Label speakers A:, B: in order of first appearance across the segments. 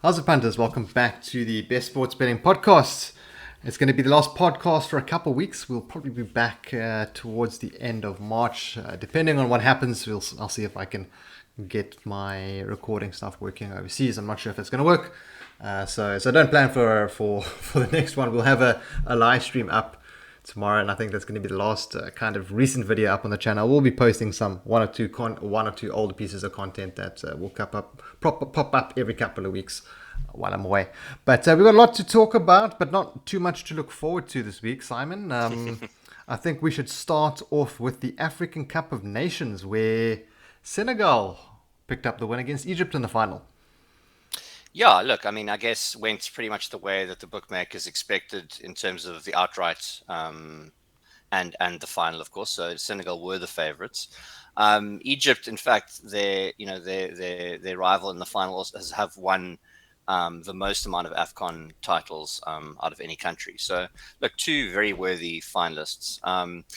A: How's it, punters? Welcome back to the Best Sports Betting Podcast. It's going to be the last podcast for a couple of weeks. We'll probably be back towards the end of March, depending on what happens. I'll see if I can get my recording stuff working overseas. I'm not sure if it's going to work, so don't plan for for the next one. We'll have a live stream up tomorrow, and I think that's going to be the last kind of recent video up on the channel. We'll be posting one or two older pieces of content that will pop up every couple of weeks while I'm away. But we've got a lot to talk about, but not too much to look forward to this week, Simon. I think we should start off with the African Cup of Nations, where Senegal picked up the win against Egypt in the final.
B: Yeah, look, I mean, I guess went pretty much the way that the bookmakers expected in terms of the outright and the final, of course. So Senegal were the favourites. Egypt, in fact, their rival in the final have won the most amount of AFCON titles out of any country. So, look, two very worthy finalists.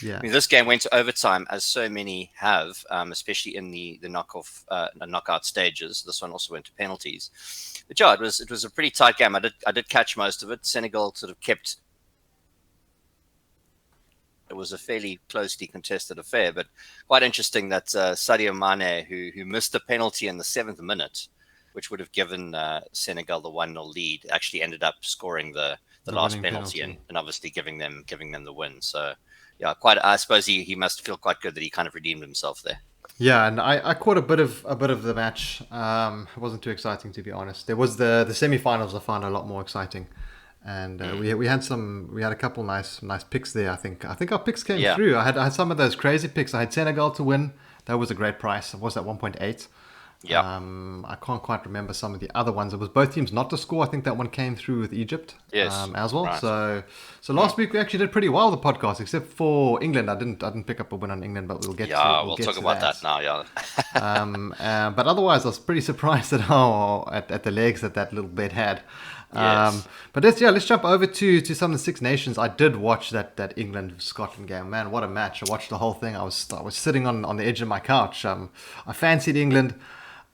A: Yeah.
B: I mean, this game went to overtime, as so many have, especially in the knockout stages. This one also went to penalties. But yeah, it was a pretty tight game. I did catch most of it. Senegal sort of kept. It was a fairly closely contested affair, but quite interesting that Sadio Mane, who missed a penalty in the 7th minute, which would have given Senegal the 1-0 lead, actually ended up scoring the last penalty. And obviously giving them the win. So yeah, I suppose he must feel quite good that he kind of redeemed himself there.
A: Yeah, and I caught a bit of the match. It wasn't too exciting, to be honest. There was the semi-finals I found a lot more exciting, and we had a couple nice picks there. I think our picks came through. I had some of those crazy picks. I had Senegal to win. That was a great price. It was at 1.8.
B: Yeah.
A: I can't quite remember some of the other ones. It was both teams not to score. I think that one came through with Egypt as well. Right. So last week we actually did pretty well, the podcast, except for England. I didn't pick up a win on England, but we'll get to
B: we'll talk about that now.
A: Yeah. But otherwise, I was pretty surprised at how at the legs that little bet had.
B: Yes.
A: But let's jump over to some of the Six Nations. I did watch that England-Scotland game. Man, what a match! I watched the whole thing. I was sitting on the edge of my couch. I fancied England.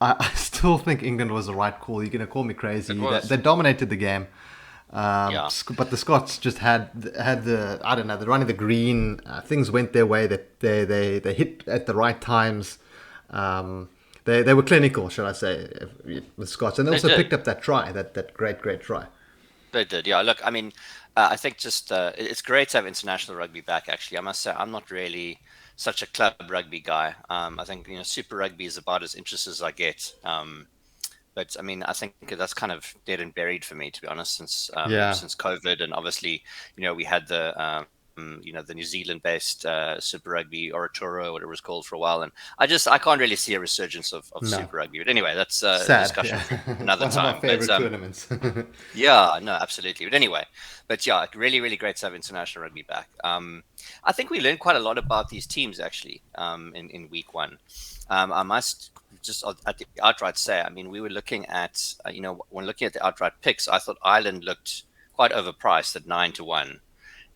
A: I still think England was the right call. You're going to call me crazy. They dominated the game. But the Scots just had the, I don't know, they're running the green. Things went their way. They hit at the right times. They were clinical, shall I say, with Scots. And they also picked up that try, that great try.
B: They did, yeah. Look, I mean, I think just it's great to have international rugby back, actually. I must say, I'm not really such a club rugby guy. I think Super Rugby is about as interested as I get. But I mean, I think that's kind of dead and buried for me, to be honest, since COVID, and obviously, we had the New Zealand-based Super Rugby or Toro, whatever it was called, for a while, and I can't really see a resurgence of Super Rugby. But anyway, that's a discussion for another time.
A: One of my favorite tournaments.
B: Yeah, no, absolutely. But anyway, really, really great to have international rugby back. I think we learned quite a lot about these teams actually in week one. I must just at the outright say, I mean, we were looking at when looking at the outright picks, I thought Ireland looked quite overpriced at 9-1.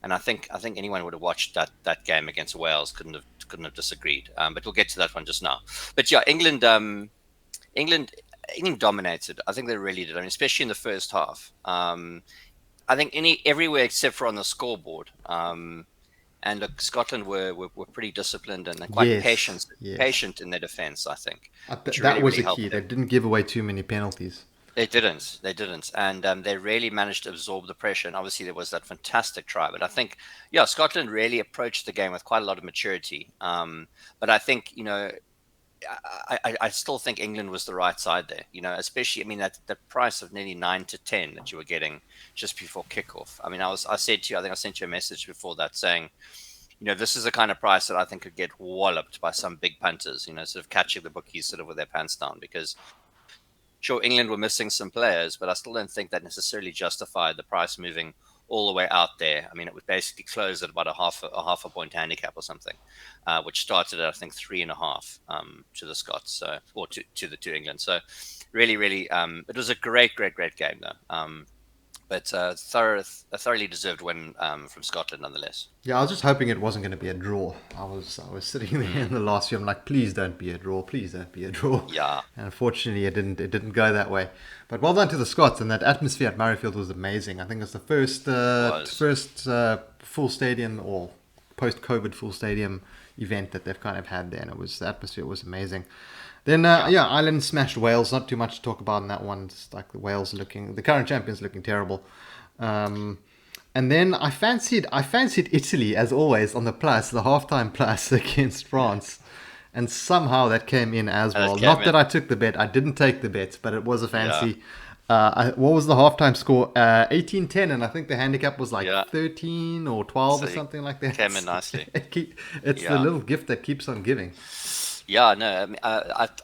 B: And I think anyone would have watched that game against Wales couldn't have disagreed. But we'll get to that one just now. But yeah, England dominated. I think they really did. I mean, especially in the first half. I think everywhere except for on the scoreboard. And look, Scotland were pretty disciplined and quite patient in their defence, I think.
A: That was the key. They didn't give away too many penalties.
B: They didn't. And they really managed to absorb the pressure. And obviously there was that fantastic try. But I think, Scotland really approached the game with quite a lot of maturity. But I think, I still think England was the right side there, especially, I mean, that price of nearly 9-10 that you were getting just before kickoff. I mean, I said to you, I think I sent you a message before that saying, this is the kind of price that I think could get walloped by some big punters, sort of catching the bookies sort of with their pants down, because sure, England were missing some players, but I still don't think that necessarily justified the price moving all the way out there. I mean, it would basically close at about a half a point handicap or something, which started at, I think, 3.5 to the Scots, or to England. So really, really, it was a great game though. but thoroughly deserved win from Scotland nonetheless.
A: Yeah, I was just hoping it wasn't going to be a draw. I was sitting there in the last year. I'm like, please don't be a draw. Please don't be a draw.
B: Yeah,
A: And unfortunately, it didn't go that way. But well done to the Scots, and that atmosphere at Murrayfield was amazing. I think it's the first
B: was.
A: full stadium or post-COVID full stadium event that they've kind of had there, and the atmosphere was amazing. Then
B: Yeah.
A: yeah, Ireland smashed Wales. Not too much to talk about in that one. It's like the current champions looking terrible. Um, and then I fancied Italy as always on the plus, the halftime plus against France, and somehow that came in as
B: And
A: well.
B: it came
A: Not that
B: in.
A: I took the bet, I didn't take the bet, but it was a
B: Yeah,
A: fancy. What was the halftime score? 18-10, and I think the handicap was like
B: yeah.
A: 13 or 12 or
B: So he
A: something like that.
B: came in nicely.
A: It's the
B: Yeah.
A: little gift that keeps on giving.
B: Yeah, no, I mean,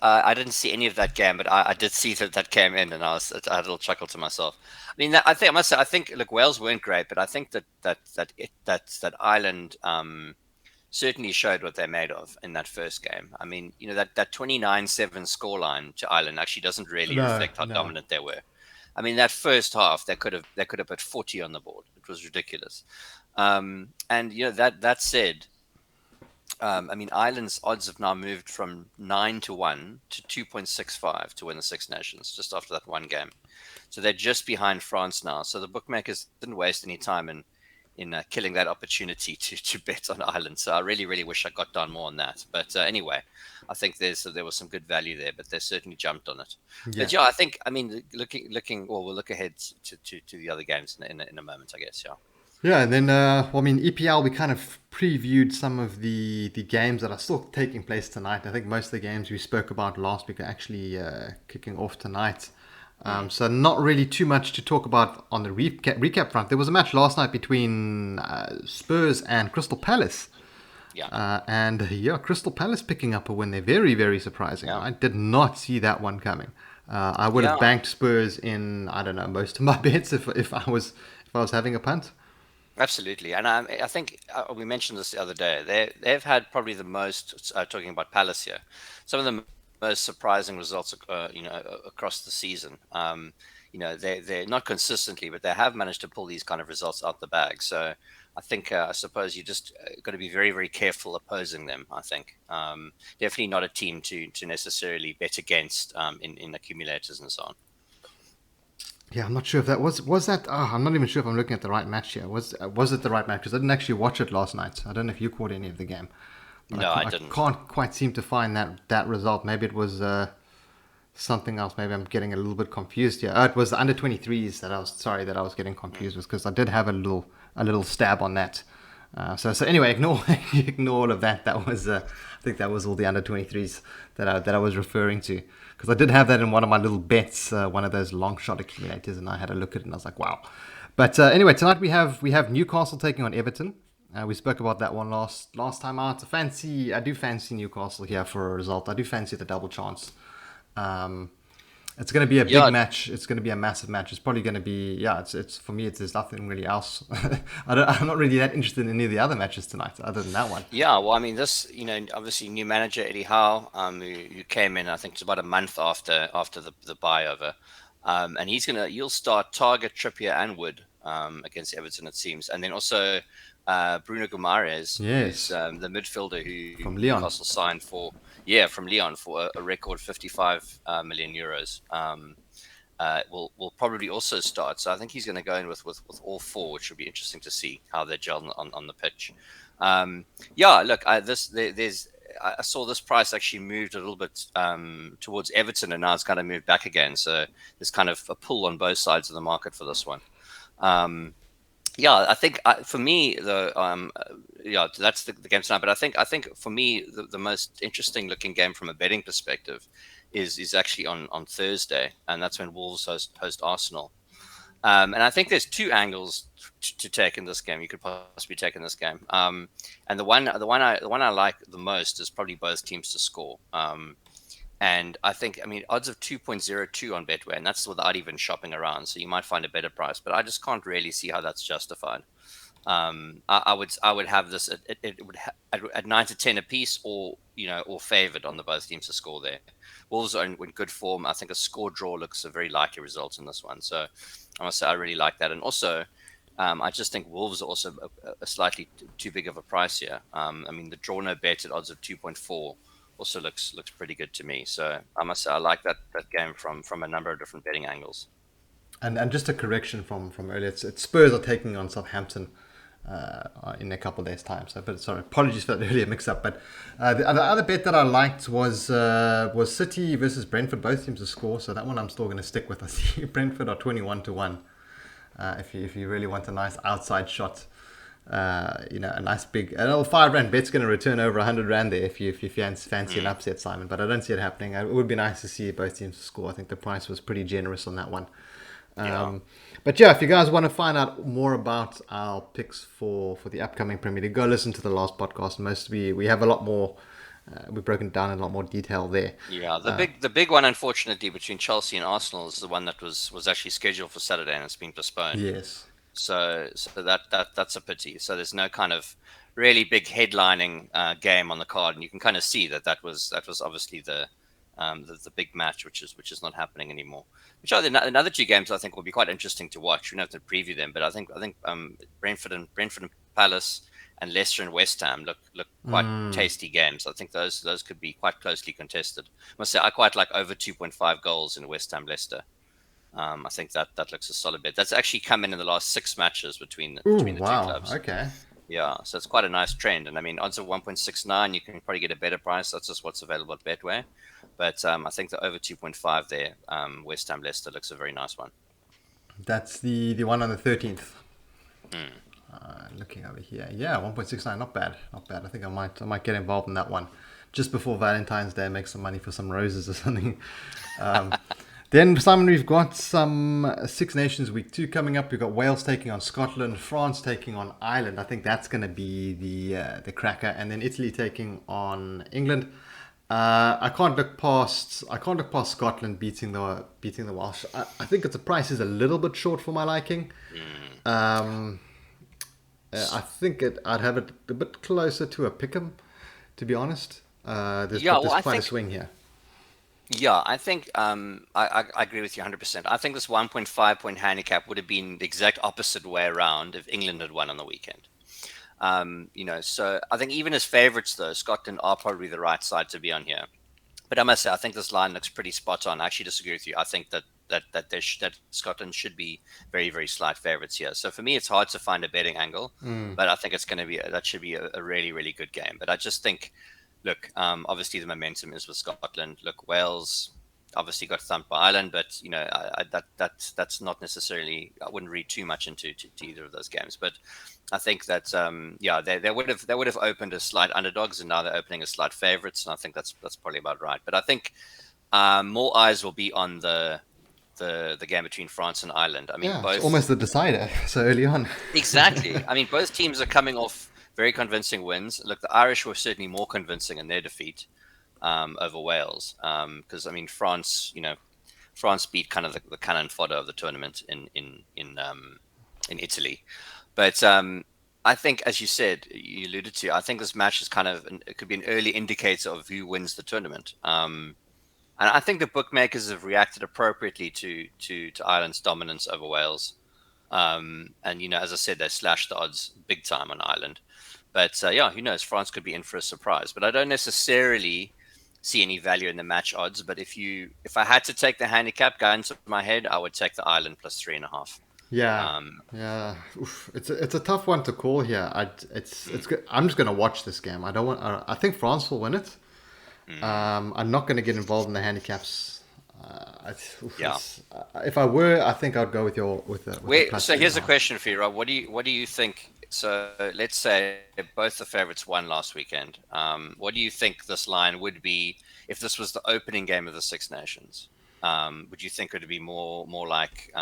B: I didn't see any of that game, but I did see that came in, and I had a little chuckle to myself. I mean, I must say, I think, look, Wales weren't great, but I think that Ireland certainly showed what they're made of in that first game. I mean, that 29-7 scoreline to Ireland actually doesn't really
A: No,
B: reflect how
A: no.
B: dominant they were. I mean, that first half, they could have put 40 on the board. It was ridiculous. And that said. I mean, Ireland's odds have now moved from 9-1 to 2.65 to win the Six Nations just after that one game. So they're just behind France now. So the bookmakers didn't waste any time in killing that opportunity to bet on Ireland. So I really, really wish I got down more on that. But anyway, I think there was some good value there, but they certainly jumped on it.
A: Yeah.
B: But yeah, I mean, looking, well, we'll look ahead to the other games in a moment, I guess. Yeah.
A: Yeah, and then well, I mean EPL. We kind of previewed some of the games that are still taking place tonight. I think most of the games we spoke about last week are actually kicking off tonight.
B: Mm,
A: So not really too much to talk about on the recap front. There was a match last night between Spurs and Crystal Palace.
B: yeah.
A: And yeah, Crystal Palace picking up a win. They're very, very surprising.
B: Yeah.
A: I did not see that one coming. I would have
B: Yeah.
A: banked Spurs in, I don't know, most of my bets if I was having a punt.
B: Absolutely, and I think we mentioned this the other day. They've had probably the most talking about Palace here, some of the most surprising results, across the season. They're not consistently, but they have managed to pull these kind of results out the bag. So I think I suppose you just got to be very very careful opposing them. I think definitely not a team to necessarily bet against in accumulators and so on.
A: Yeah, I'm not sure if that was that. I'm not even sure if I'm looking at the right match here. Was it the right match? Because I didn't actually watch it last night. I don't know if you caught any of the game, but I
B: No,
A: can't,
B: I
A: I
B: didn't.
A: can't quite seem to find that result. Maybe it was something else. Maybe I'm getting a little bit confused here. Oh, it was the under 23s that I was getting confused with because I did have a little stab on that. So anyway, ignore all of that. That was I think that was all the under 23s that I was referring to because I did have that in one of my little bets, one of those long shot accumulators, and I had a look at it and I was like, wow. But anyway, tonight we have Newcastle taking on Everton. We spoke about that one last time out. I do fancy Newcastle here for a result. I do fancy the double chance. Um, it's going to be a big
B: Yeah,
A: match. It's going to be a massive match. It's probably going to be, yeah. It's for me. There's nothing really else. I'm not really that interested in any of the other matches tonight, other than that one.
B: Yeah, well, I mean, obviously new manager Eddie Howe, who came in, I think it's about a month after the buyover, and you'll start Target, Trippier, and Wood against Everton, it seems, and then also Bruno Guimaraes, who's
A: Yes,
B: the midfielder who
A: from Leon.
B: Newcastle signed from Leon for a record 55 million euros. Will probably also start. So I think he's going to go in with all four, which will be interesting to see how they gel on the pitch. Yeah, look, I saw this price actually moved a little bit towards Everton, and now it's kind of moved back again. So there's kind of a pull on both sides of the market for this one. Um, yeah, I think for me that's the game tonight. But I think for me the most interesting looking game from a betting perspective is actually on Thursday, and that's when Wolves host Arsenal. And I think there's two angles to take in this game. You could possibly take in this game. And the one I like the most is probably both teams to score. And I mean, odds of 2.02 on Betway, and that's without even shopping around. So you might find a better price, but I just can't really see how that's justified. I would have this it would at 9 to 10 apiece, or or favored on the both teams to score there. Wolves are in good form. I think a score draw looks a very likely result in this one. So I must say I really like that, and also. I just think Wolves are also a slightly too big of a price here. I mean, the draw no bet at odds of 2.4 also looks pretty good to me. So I must say I like that game from a number of different betting angles.
A: And just a correction from earlier, it's Spurs are taking on Southampton in a couple of days' time. So, but sorry, apologies for that earlier mix-up. But the other bet that I liked was City versus Brentford. Both teams to score, so that one I'm still going to stick with. I see Brentford are 21-1. If you really want a nice outside shot, a nice big, an old £5 bet's going to return over £100 there if you fancy an upset, Simon. But I don't see it happening. It would be nice to see both teams score. I think the price was pretty generous on that one.
B: Yeah.
A: But yeah, if you guys want to find out more about our picks for the upcoming Premier League, go listen to the last podcast. We have a lot more. We've broken it down in a lot more detail there.
B: Yeah, the big one, unfortunately, between Chelsea and Arsenal is the one that was actually scheduled for Saturday and it's been postponed.
A: Yes.
B: So that's a pity. So there's no kind of really big headlining game on the card, and you can kind of see that was obviously the big match, which is not happening anymore. Which are the another two games I think will be quite interesting to watch. We don't have to preview them, but I think Brentford and Palace and Leicester and West Ham look quite tasty games. I think those could be quite closely contested. I must say I quite like over 2.5 goals in West Ham Leicester. I think that looks a solid bet. That's actually come in the last 6 matches between the two
A: Wow.
B: clubs.
A: Okay.
B: Yeah, so it's quite a nice trend. And I mean, odds of 1.69, you can probably get a better price. That's just what's available at Betway. But I think the over 2.5 there, West Ham Leicester looks a very nice one.
A: That's the one on the 13th.
B: Mm.
A: Looking over here, yeah, 1.69, not bad, not bad. I think I might get involved in that one just before Valentine's Day, make some money for some roses or something. Then, Simon, we've got some Six Nations Week 2 coming up. We've got Wales taking on Scotland, France taking on Ireland. I think that's going to be the cracker, and then Italy taking on England. I can't look past Scotland beating the Welsh. I think the price is a little bit short for my liking. I think I'd have it a bit closer to a pick'em, to be honest. There's quite a swing here.
B: Yeah, I think I agree with you 100%. I think this 1.5 point handicap would have been the exact opposite way around if England had won on the weekend. So I think even as favourites, though, Scotland are probably the right side to be on here. But I must say, I think this line looks pretty spot on. I actually disagree with you. I think that Scotland should be very, very slight favourites here. So for me, it's hard to find a betting angle, but I think it's going to be that should be a really, really good game. But I just think, look, obviously the momentum is with Scotland. Look, Wales obviously got thumped by Ireland, but that's not necessarily. I wouldn't read too much into to either of those games. But I think that they would have opened as slight underdogs, and now they're opening as slight favourites, and I think that's probably about right. But I think more eyes will be on the game between France and Ireland. I mean, both
A: it's almost the decider so early on.
B: Exactly. I mean, both teams are coming off very convincing wins. Look, the Irish were certainly more convincing in their defeat over Wales, because I mean, France beat kind of the cannon fodder of the tournament in Italy. But I think, as you said, you alluded to, I think this match is it could be an early indicator of who wins the tournament. And I think the bookmakers have reacted appropriately to Ireland's dominance over Wales. And as I said, they slashed the odds big time on Ireland. But who knows? France could be in for a surprise. But I don't necessarily see any value in the match odds. But if I had to take the handicap, gun to my head, I would take the Ireland plus 3.5.
A: Yeah, Oof. It's a tough one to call here. It's good. I'm just gonna watch this game. I think France will win it. I'm not gonna get involved in the handicaps. If I were, I think I'd go with the
B: so here's a question for you, Rob. What do you think? So let's say both the favorites won last weekend. What do you think this line would be if this was the opening game of the Six Nations? Would you think it would be more like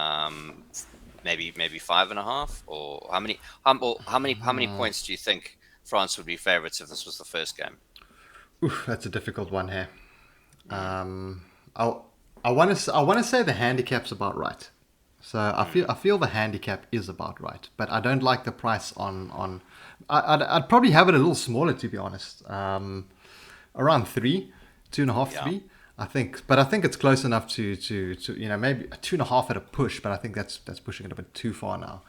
B: maybe 5.5, or how many points do you think France would be favorites if this was the first game?
A: Oof, that's a difficult one here. I want to say the handicap's about right. So I feel the handicap is about right, but I don't like the price on. I'd probably have it a little smaller, to be honest. Around three, two and a half,
B: Yeah.
A: three. I think it's close enough to maybe a two and a half at a push, but I think that's pushing it a bit too far now.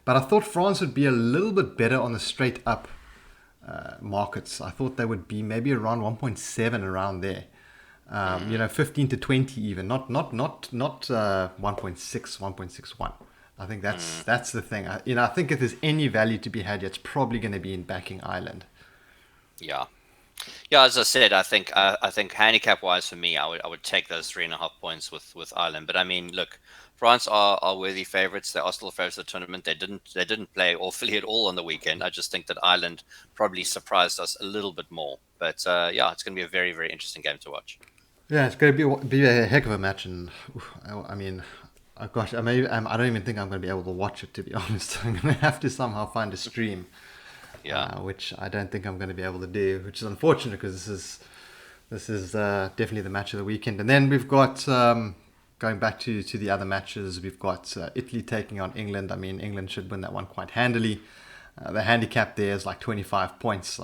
A: But I thought France would be a little bit better on the straight up markets. I thought they would be maybe around 1.7 around there. 15 to 20 even, not 1.6, 1.61. I think that's the thing. I think if there's any value to be had, it's probably going to be in backing Ireland.
B: Yeah. Yeah, as I said, I think handicap wise for me, I would take those 3.5 points with Ireland. But I mean, look, France are worthy favourites. They are still favourites of the tournament. They didn't play awfully at all on the weekend. I just think that Ireland probably surprised us a little bit more. But yeah, it's going to be a very very interesting game to watch.
A: Yeah, it's going to be a heck of a match, and I mean, gosh, I don't even think I'm going to be able to watch it. To be honest, I'm going to have to somehow find a stream,
B: Yeah.
A: which I don't think I'm going to be able to do, which is unfortunate because this is definitely the match of the weekend. And then we've got going back to the other matches, we've got Italy taking on England. I mean, England should win that one quite handily. The handicap there is like 25 points.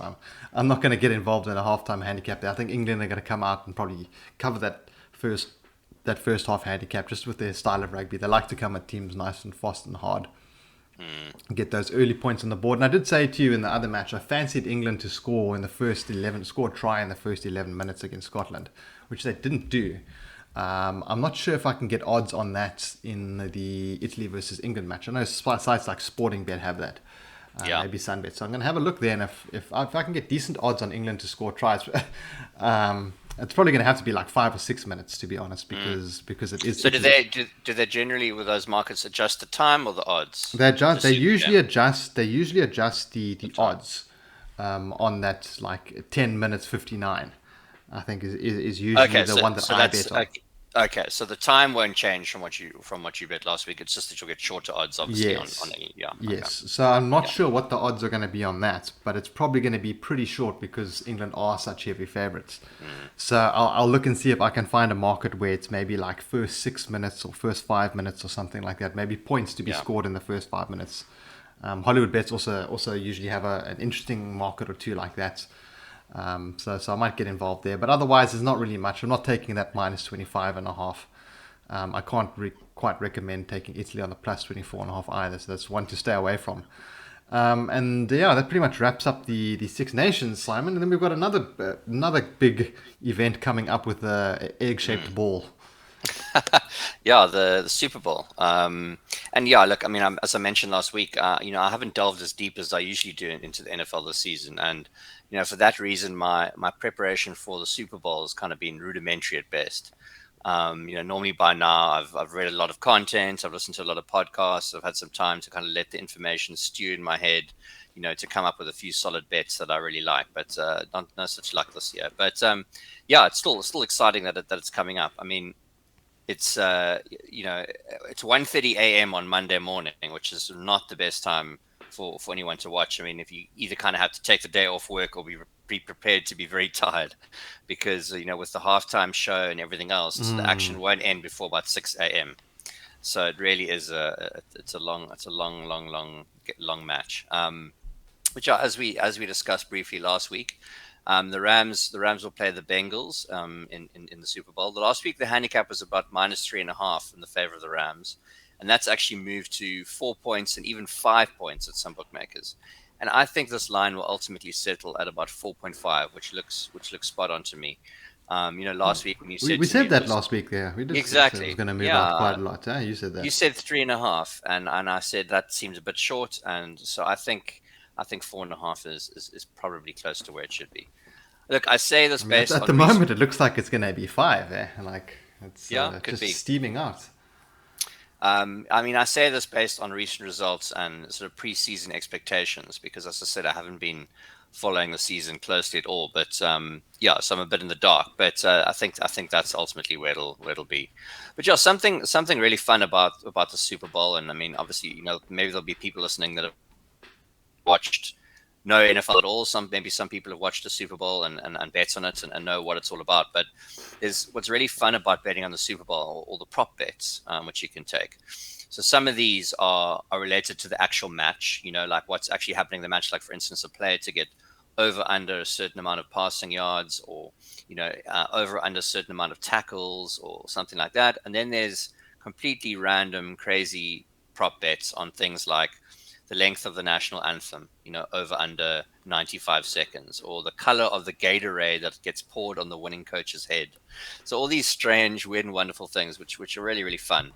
A: I'm not going to get involved in a halftime handicap there. I think England are going to come out and probably cover that first half handicap just with their style of rugby. They like to come at teams nice and fast and hard, get those early points on the board. And I did say to you in the other match, I fancied England to score a try in the first 11 minutes against Scotland, which they didn't do. I'm not sure if I can get odds on that in the Italy versus England match. I know sites like Sporting Bet have that.
B: Yeah.
A: Maybe Sunbet. So I'm going to have a look there, and if I can get decent odds on England to score tries, it's probably going to have to be like 5 or 6 minutes, to be honest, because it is.
B: So do they generally with those markets adjust the time or the odds?
A: They adjust.
B: Just
A: They
B: so-
A: usually
B: yeah.
A: adjust. They usually adjust the odds on that like 10 minutes 59. I think is usually
B: Okay,
A: the
B: so
A: one that
B: so
A: I
B: that's
A: bet on.
B: okay. So the time won't change from what you bet last week. It's just that you'll get shorter odds, obviously. On
A: Yes.
B: any, yeah. Okay.
A: Yes. So I'm not
B: Yeah.
A: sure what the odds are going to be on that, but it's probably going to be pretty short because England are such heavy favourites. So I'll look and see if I can find a market where it's maybe like first 6 minutes or first 5 minutes or something like that. Maybe points to be
B: Yeah.
A: scored in the first 5 minutes. Hollywood bets also usually have an interesting market or two like that. So I might get involved there, but otherwise there's not really much. I'm not taking that minus 25.5. I can't quite recommend taking Italy on the plus 24.5 either, so that's one to stay away from. And yeah, that pretty much wraps up the Six Nations, Simon. And then we've got another big event coming up with the egg-shaped ball.
B: Yeah, the Super Bowl. And yeah, look, I mean, as I mentioned last week, I haven't delved as deep as I usually do into the NFL this season, and for that reason, my preparation for the Super Bowl has kind of been rudimentary at best. Normally by now I've read a lot of content, I've listened to a lot of podcasts, I've had some time to kind of let the information stew in my head, to come up with a few solid bets that I really like. But not no such luck this year. But yeah, it's still exciting that it's coming up. I mean, it's it's 1:30 a.m. on Monday morning, which is not the best time for anyone to watch. I mean, if you either kind of have to take the day off work or be prepared to be very tired, because with the halftime show and everything else, the action won't end before about 6 a.m. So it really is it's a long match. Which are, as we discussed briefly last week. The Rams will play the Bengals in the Super Bowl. The last week the handicap was about -3.5 in the favor of the Rams, and that's actually moved to 4 points and even 5 points at some bookmakers. And I think this line will ultimately settle at about 4.5, which looks spot on to me. Last week when you
A: We,
B: said
A: we
B: to me
A: said
B: it
A: that
B: was
A: last week there. We did say it was
B: exactly,
A: going to move out
B: yeah,
A: quite a lot. Huh? You said
B: you
A: that.
B: said 3.5, and I said that seems a bit short, and so I think 4.5 is probably close to where it should be. Look, I say this
A: I mean,
B: based
A: at
B: on
A: the moment, it looks like it's going to be 5. Like it's
B: yeah, could
A: just
B: be.
A: steaming out.
B: I mean, I say this based on recent results and sort of preseason expectations because, as I said, I haven't been following the season closely at all. But yeah, so I'm a bit in the dark. But I think that's ultimately where it'll be. But yeah, something really fun about the Super Bowl, and I mean, obviously, maybe there'll be people listening that have watched know NFL at all. Maybe some people have watched the Super Bowl and bets on it and know what it's all about. But there's what's really fun about betting on the Super Bowl, all the prop bets, which you can take. So some of these are related to the actual match, like what's actually happening in the match. Like, for instance, a player to get over under a certain amount of passing yards, or over under a certain amount of tackles, or something like that. And then there's completely random, crazy prop bets on things like the length of the national anthem, over under 95 seconds, or the color of the Gatorade that gets poured on the winning coach's head. So all these strange, weird, and wonderful things, which are really, really fun.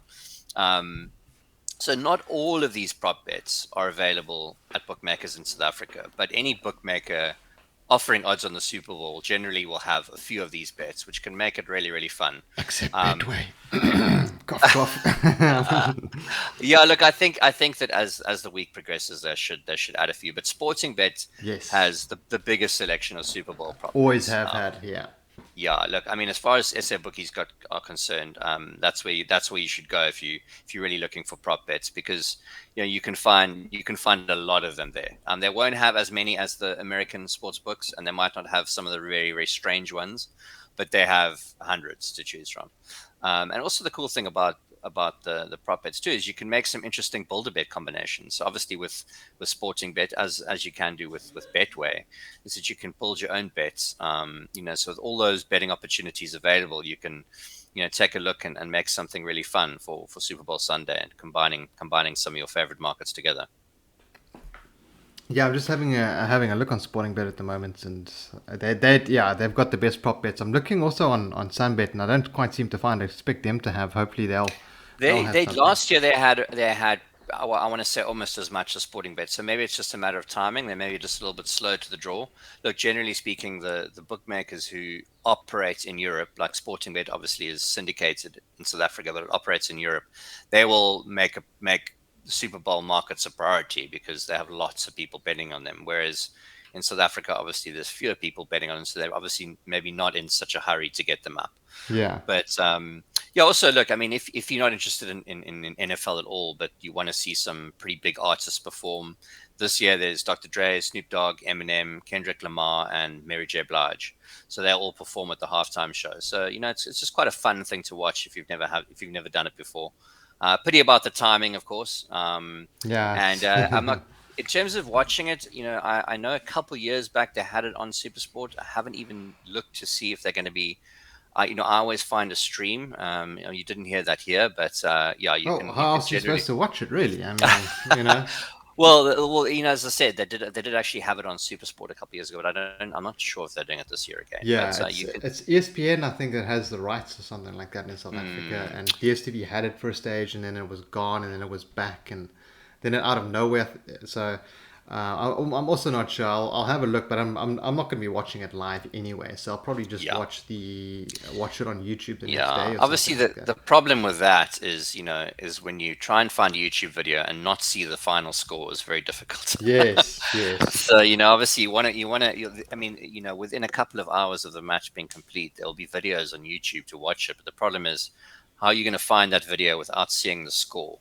B: So not all of these prop bets are available at bookmakers in South Africa, but any bookmaker offering odds on the Super Bowl generally will have a few of these bets, which can make it really, really fun.
A: Except Betway. Cough, cough.
B: Yeah, look, I think that as the week progresses, they should add a few. But Sporting Bet has the biggest selection of Super Bowl prop
A: Always
B: bets.
A: have had, yeah.
B: Yeah, look, I mean, as far as SA bookies are concerned, that's where you should go if you're really looking for prop bets, because you can find a lot of them there. They won't have as many as the American sports books, and they might not have some of the very, very strange ones, but they have hundreds to choose from. And also the cool thing about the prop bets too is you can make some interesting builder bet combinations. So obviously with Sporting Bet, as you can do with Betway, is that you can build your own bets. So with all those betting opportunities available, you can take a look and make something really fun for Super Bowl Sunday, and combining some of your favorite markets together.
A: Yeah, I'm just having a look on Sporting Bet at the moment, and they've got the best prop bets. I'm looking also on Sunbet, and I don't quite seem to find. I expect them to have. Hopefully they'll have
B: last year they had I want to say almost as much as Sporting Bet. So maybe it's just a matter of timing. They may be just a little bit slow to the draw. Look, generally speaking, the bookmakers who operate in Europe, like Sporting Bet, obviously is syndicated in South Africa, but it operates in Europe. They will make the Super Bowl markets a priority because they have lots of people betting on them. Whereas in South Africa, obviously, there's fewer people betting on them, so they're obviously maybe not in such a hurry to get them up.
A: Yeah.
B: But also, look, I mean, if you're not interested in NFL at all, but you want to see some pretty big artists perform, this year there's Dr. Dre, Snoop Dogg, Eminem, Kendrick Lamar, and Mary J. Blige. So they'll all perform at the halftime show. So it's just quite a fun thing to watch if you've never done it before. Pity about the timing, of course. And I'm not. In terms of watching it, I know a couple years back they had it on SuperSport. I haven't even looked to see if they're going to be. I always find a stream. You didn't hear that here, but you can.
A: How else are you supposed to watch it, really? I mean,
B: Well, as I said, they did actually have it on SuperSport a couple years ago, but I'm not sure if they're doing it this year again.
A: Yeah, but, it's ESPN, I think, that has the rights or something like that in South Africa, and DStv had it for a stage, and then it was gone, and then it was back, and then out of nowhere. So I'm also not sure. I'll have a look, but I'm not going to be watching it live anyway. So I'll probably just watch it on YouTube the next day.
B: Obviously, the problem with that is when you try and find a YouTube video and not see the final score is very difficult.
A: Yes.
B: So obviously you want to. I mean, within a couple of hours of the match being complete, there'll be videos on YouTube to watch it. But the problem is, how are you going to find that video without seeing the score?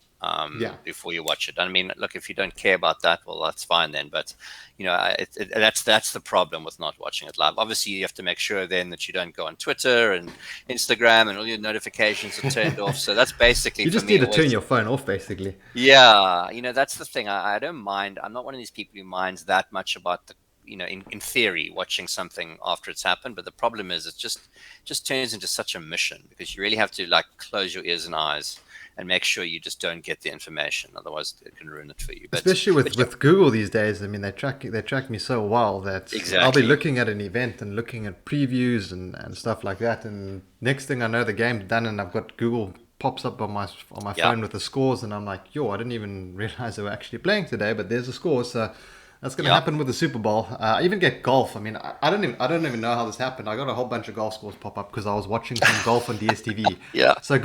B: Before you watch it. I mean, look, if you don't care about that, well, that's fine then. But that's the problem with not watching it live. Obviously, you have to make sure then that you don't go on Twitter and Instagram and all your notifications are turned off. So that's basically
A: you just need to turn your phone off, basically.
B: Yeah, that's the thing. I don't mind. I'm not one of these people who minds that much about the. In theory, watching something after it's happened, but the problem is it just turns into such a mission because you really have to close your ears and eyes and make sure you just don't get the information. Otherwise, it can ruin it for you.
A: Especially with Google these days. I mean, they track me so well that I'll be looking at an event and looking at previews and stuff like that. And next thing I know, the game's done, and I've got Google pops up on my phone with the scores, and I'm like, I didn't even realize they were actually playing today, but there's the score. So that's going to happen with the Super Bowl. I even get golf. I mean, I don't even know how this happened. I got a whole bunch of golf scores pop up because I was watching some golf on DStv.
B: Yeah.
A: So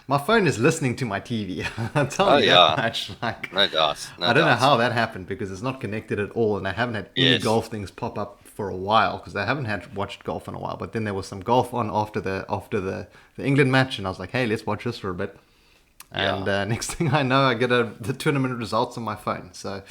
A: my phone is listening to my TV. I'm telling you that much.
B: No doubt.
A: I don't know how that happened because it's not connected at all, and I haven't had any golf things pop up for a while because I haven't watched golf in a while. But then there was some golf on after the England match, and I was like, hey, let's watch this for a bit. And next thing I know, I get the tournament results on my phone. So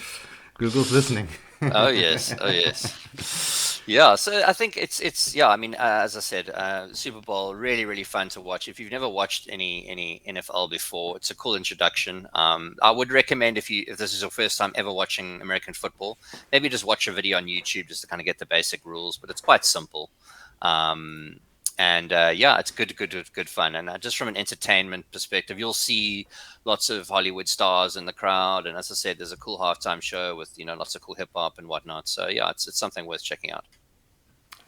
A: Google's listening.
B: Oh yes, oh yes. Yeah, so I think it's yeah. I mean, as I said, Super Bowl really fun to watch. If you've never watched any NFL before, it's a cool introduction. I would recommend if this is your first time ever watching American football, maybe just watch a video on YouTube just to kind of get the basic rules. But it's quite simple. Um, and yeah, it's good fun. And just from an entertainment perspective, you'll see lots of Hollywood stars in the crowd. And as I said, there's a cool halftime show with lots of cool hip hop and whatnot. So yeah, it's something worth checking out.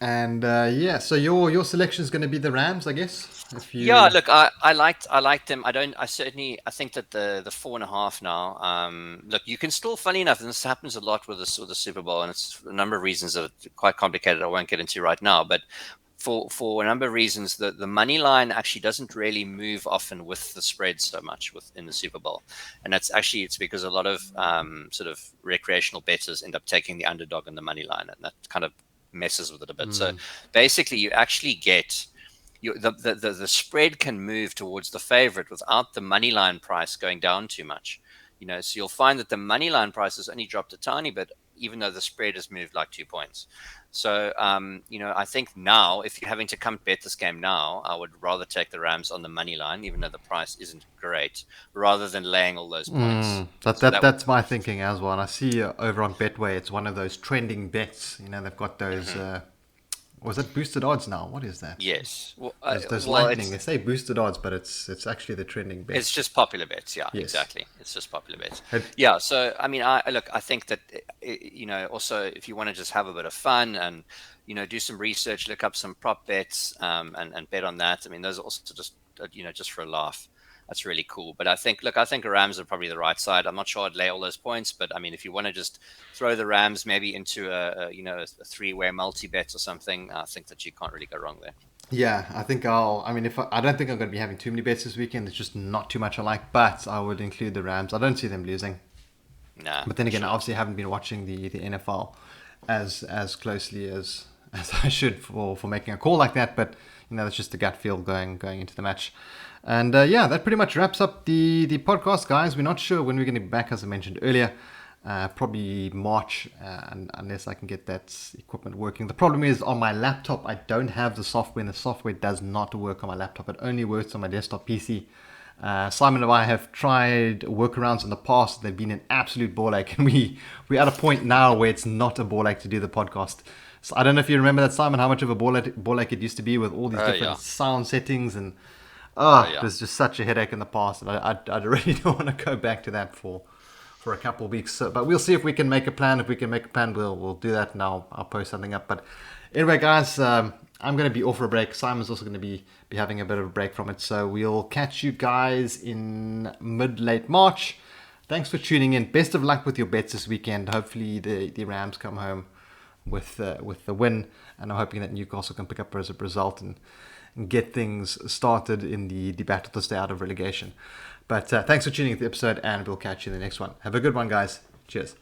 A: And yeah, so your selection is going to be the Rams, I guess. If
B: Yeah,
A: you
B: look, I liked them. I think that the 4.5 now. Look, you can still, funny enough, and this happens a lot with the Super Bowl, and it's a number of reasons that are quite complicated. I won't get into right now, but for a number of reasons, the money line actually doesn't really move often with the spread so much within the Super Bowl, and it's because a lot of sort of recreational bettors end up taking the underdog on the money line, and that kind of messes with it a bit. So basically, you actually get the spread can move towards the favorite without the money line price going down too much. So you'll find that the money line price has only dropped a tiny bit, even though the spread has moved like 2 points. So, I think now, if you're having to come bet this game now, I would rather take the Rams on the money line, even though the price isn't great, rather than laying all those points. So
A: that's my thinking as well. And I see over on Betway, it's one of those trending bets. They've got those. Was it boosted odds now? What is that?
B: yes. Well,
A: Those
B: well,
A: lightning. They say boosted odds, but it's actually the trending bet.
B: it's just popular bets. Yeah,
A: Yes.
B: exactly. It's just popular bets.
A: Have-
B: Yeah. So, I mean, I think that, also if you want to just have a bit of fun and, do some research, look up some prop bets, and bet on that. I mean, those are also just, just for a laugh. That's really cool. But I think the Rams are probably the right side. I'm not sure I'd lay all those points, but I mean, if you want to just throw the Rams maybe into a three-way multi-bet or something, I think that you can't really go wrong there.
A: Yeah, I think I'll. I mean, if I don't think I'm going to be having too many bets this weekend. It's just not too much I like, but I would include the Rams. I don't see them losing.
B: Nah,
A: But then
B: for
A: again, I
B: sure.
A: obviously haven't been watching the NFL as closely as I should for making a call like that. But that's just the gut feel going into the match. And yeah, that pretty much wraps up the podcast, guys. We're not sure when we're going to be back, as I mentioned earlier. Probably March, unless I can get that equipment working. The problem is on my laptop, I don't have the software, and the software does not work on my laptop. It only works on my desktop PC. Simon and I have tried workarounds in the past. They've been an absolute ball ache, and we're at a point now where it's not a ball ache to do the podcast. So I don't know if you remember that, Simon, how much of a ball ache it used to be with all these
B: Oh
A: different
B: yeah.
A: sound settings, and
B: Oh
A: it
B: yeah.
A: was just such a headache in the past, and I really don't want to go back to that for a couple of weeks. So, but we'll see if we can make a plan. If we can make a plan, we'll do that, and I'll post something up. But anyway, guys, I'm going to be off for a break. Simon's also going to be having a bit of a break from it. So we'll catch you guys in late March. Thanks for tuning in. Best of luck with your bets this weekend. Hopefully the Rams come home with the win, and I'm hoping that Newcastle can pick up as a result and get things started in the battle to stay out of relegation. But thanks for tuning in to the episode, and we'll catch you in the next one. Have a good one, guys. Cheers.